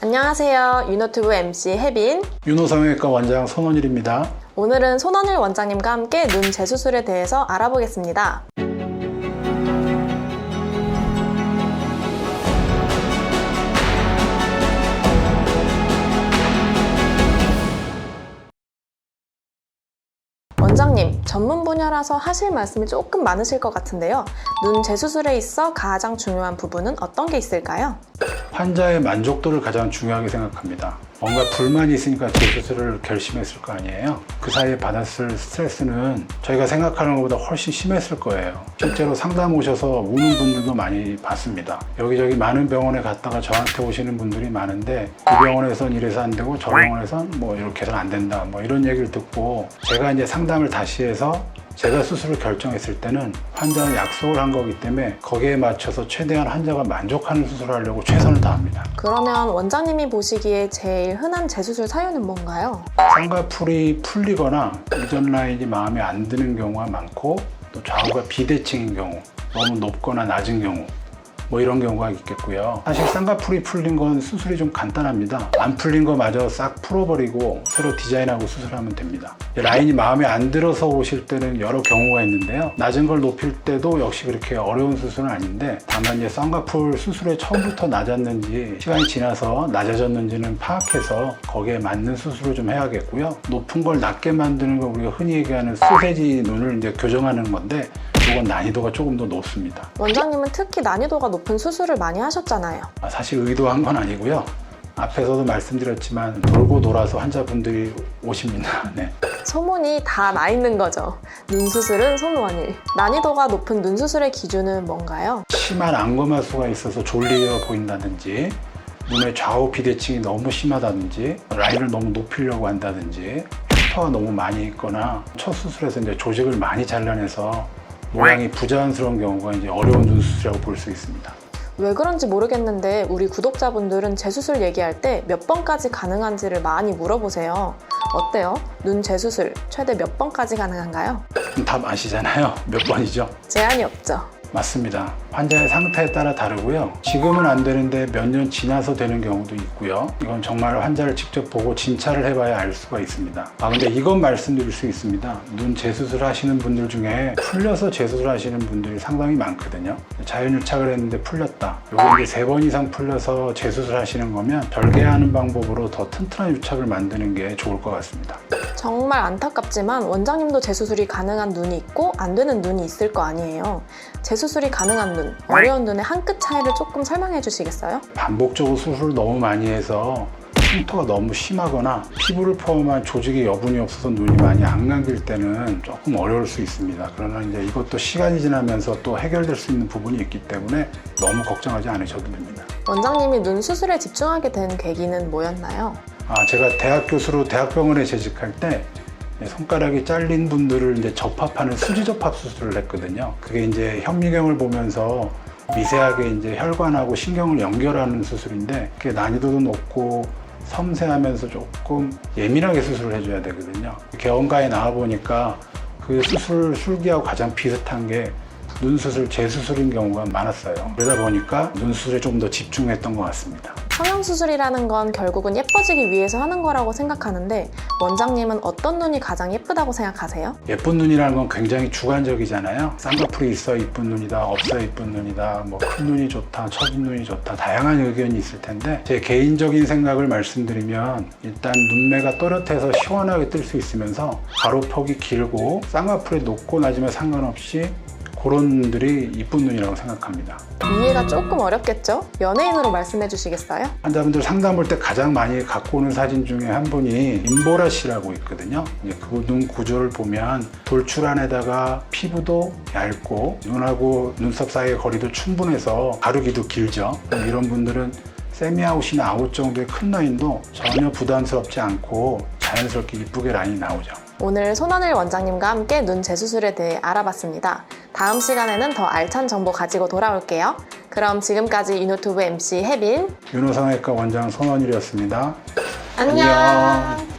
안녕하세요. 유노튜브 MC 혜빈, 윤호성형외과 원장 손원일입니다. 오늘은 손원일 원장님과 함께 눈 재수술에 대해서 알아보겠습니다. 원장님, 전문 분야라서 하실 말씀이 조금 많으실 것 같은데요. 눈 재수술에 있어 가장 중요한 부분은 어떤 게 있을까요? 환자의 만족도를 가장 중요하게 생각합니다. 뭔가 불만이 있으니까 재수술을 결심했을 거 아니에요. 그 사이에 받았을 스트레스는 저희가 생각하는 것보다 훨씬 심했을 거예요. 실제로 상담 오셔서 우는 분들도 많이 봤습니다. 여기저기 많은 병원에 갔다가 저한테 오시는 분들이 많은데 이 병원에선 이래서 안 되고 저 병원에선 뭐 이렇게 해서는 안 된다 뭐 이런 얘기를 듣고 제가 이제 상담을 다시 해서 제가 수술을 결정했을 때는 환자는 약속을 한 거기 때문에 거기에 맞춰서 최대한 환자가 만족하는 수술을 하려고 최선을 다합니다. 그러면 원장님이 보시기에 제일 흔한 재수술 사유는 뭔가요? 쌍꺼풀이 풀리거나 이전 라인이 마음에 안 드는 경우가 많고 또 좌우가 비대칭인 경우, 너무 높거나 낮은 경우 뭐 이런 경우가 있겠고요. 사실 쌍꺼풀이 풀린 건 수술이 좀 간단합니다. 안 풀린 거 마저 싹 풀어버리고 새로 디자인하고 수술하면 됩니다. 라인이 마음에 안 들어서 오실 때는 여러 경우가 있는데요. 낮은 걸 높일 때도 역시 그렇게 어려운 수술은 아닌데 다만 이제 쌍꺼풀 수술에 처음부터 낮았는지 시간이 지나서 낮아졌는지는 파악해서 거기에 맞는 수술을 좀 해야겠고요. 높은 걸 낮게 만드는 거 우리가 흔히 얘기하는 소세지 눈을 이제 교정하는 건데 이건 난이도가 조금 더 높습니다. 원장님은 특히 난이도가 높은 수술을 많이 하셨잖아요. 사실 의도한 건 아니고요. 앞에서도 말씀드렸지만 돌고 돌아서 환자분들이 오십니다. 네. 소문이 다 나 있는 거죠. 눈 수술은 손원일. 난이도가 높은 눈 수술의 기준은 뭔가요? 심한 안검하수가 있어서 졸려 보인다든지 눈의 좌우 비대칭이 너무 심하다든지 라인을 너무 높이려고 한다든지 흉터가 너무 많이 있거나 첫 수술에서 이제 조직을 많이 잘라내서 모양이 부자연스러운 경우가 이제 어려운 눈 수술이라고 볼 수 있습니다. 왜 그런지 모르겠는데 우리 구독자분들은 재수술 얘기할 때 몇 번까지 가능한지를 많이 물어보세요. 어때요? 눈 재수술 최대 몇 번까지 가능한가요? 답 아시잖아요. 몇 번이죠? 제한이 없죠. 맞습니다. 환자의 상태에 따라 다르고요. 지금은 안 되는데 몇 년 지나서 되는 경우도 있고요. 이건 정말 환자를 직접 보고 진찰을 해봐야 알 수가 있습니다. 근데 이건 말씀드릴 수 있습니다. 눈 재수술 하시는 분들 중에 풀려서 재수술 하시는 분들이 상당히 많거든요. 자연유착을 했는데 풀렸다. 요거 이제 3번 이상 풀려서 재수술 하시는 거면 절개하는 방법으로 더 튼튼한 유착을 만드는 게 좋을 것 같습니다. 정말 안타깝지만 원장님도 재수술이 가능한 눈이 있고 안 되는 눈이 있을 거 아니에요. 재수술이 가능한 눈, 어려운 눈의 한 끗 차이를 조금 설명해 주시겠어요? 반복적으로 수술을 너무 많이 해서 흉터가 너무 심하거나 피부를 포함한 조직에 여분이 없어서 눈이 많이 안 감길 때는 조금 어려울 수 있습니다. 그러나 이제 이것도 시간이 지나면서 또 해결될 수 있는 부분이 있기 때문에 너무 걱정하지 않으셔도 됩니다. 원장님이 눈 수술에 집중하게 된 계기는 뭐였나요? 제가 대학 교수로 대학병원에 재직할 때 손가락이 잘린 분들을 이제 접합하는 수지 접합 수술을 했거든요. 그게 이제 현미경을 보면서 미세하게 이제 혈관하고 신경을 연결하는 수술인데 그게 난이도도 높고 섬세하면서 조금 예민하게 수술을 해줘야 되거든요. 개원가에 나와 보니까 그 수술 술기하고 가장 비슷한 게 눈 수술, 재수술인 경우가 많았어요. 그러다 보니까 눈 수술에 좀 더 집중했던 것 같습니다. 성형수술이라는 건 결국은 예뻐지기 위해서 하는 거라고 생각하는데 원장님은 어떤 눈이 가장 예쁘다고 생각하세요? 예쁜 눈이라는 건 굉장히 주관적이잖아요. 쌍꺼풀이 있어 이쁜 눈이다, 없어 이쁜 눈이다, 뭐 큰 눈이 좋다, 처진 눈이 좋다, 다양한 의견이 있을 텐데 제 개인적인 생각을 말씀드리면 일단 눈매가 또렷해서 시원하게 뜰 수 있으면서 가로폭이 길고 쌍꺼풀이 높고 낮으면 상관없이 그런 눈들이 이쁜 눈이라고 생각합니다. 이해가 조금 어렵겠죠? 연예인으로 말씀해 주시겠어요? 환자분들 상담 볼 때 가장 많이 갖고 오는 사진 중에 한 분이 임보라 씨라고 있거든요. 그 눈 구조를 보면 돌출 안에다가 피부도 얇고 눈하고 눈썹 사이의 거리도 충분해서 가르기도 길죠. 이런 분들은 세미아웃이나 아웃 정도의 큰 라인도 전혀 부담스럽지 않고 자연스럽게 이쁘게 라인이 나오죠. 오늘 손원일 원장님과 함께 눈 재수술에 대해 알아봤습니다. 다음 시간에는 더 알찬 정보 가지고 돌아올게요. 그럼 지금까지 유노튜브 MC 혜빈, 윤호성형외과 원장 손원일이었습니다. 안녕.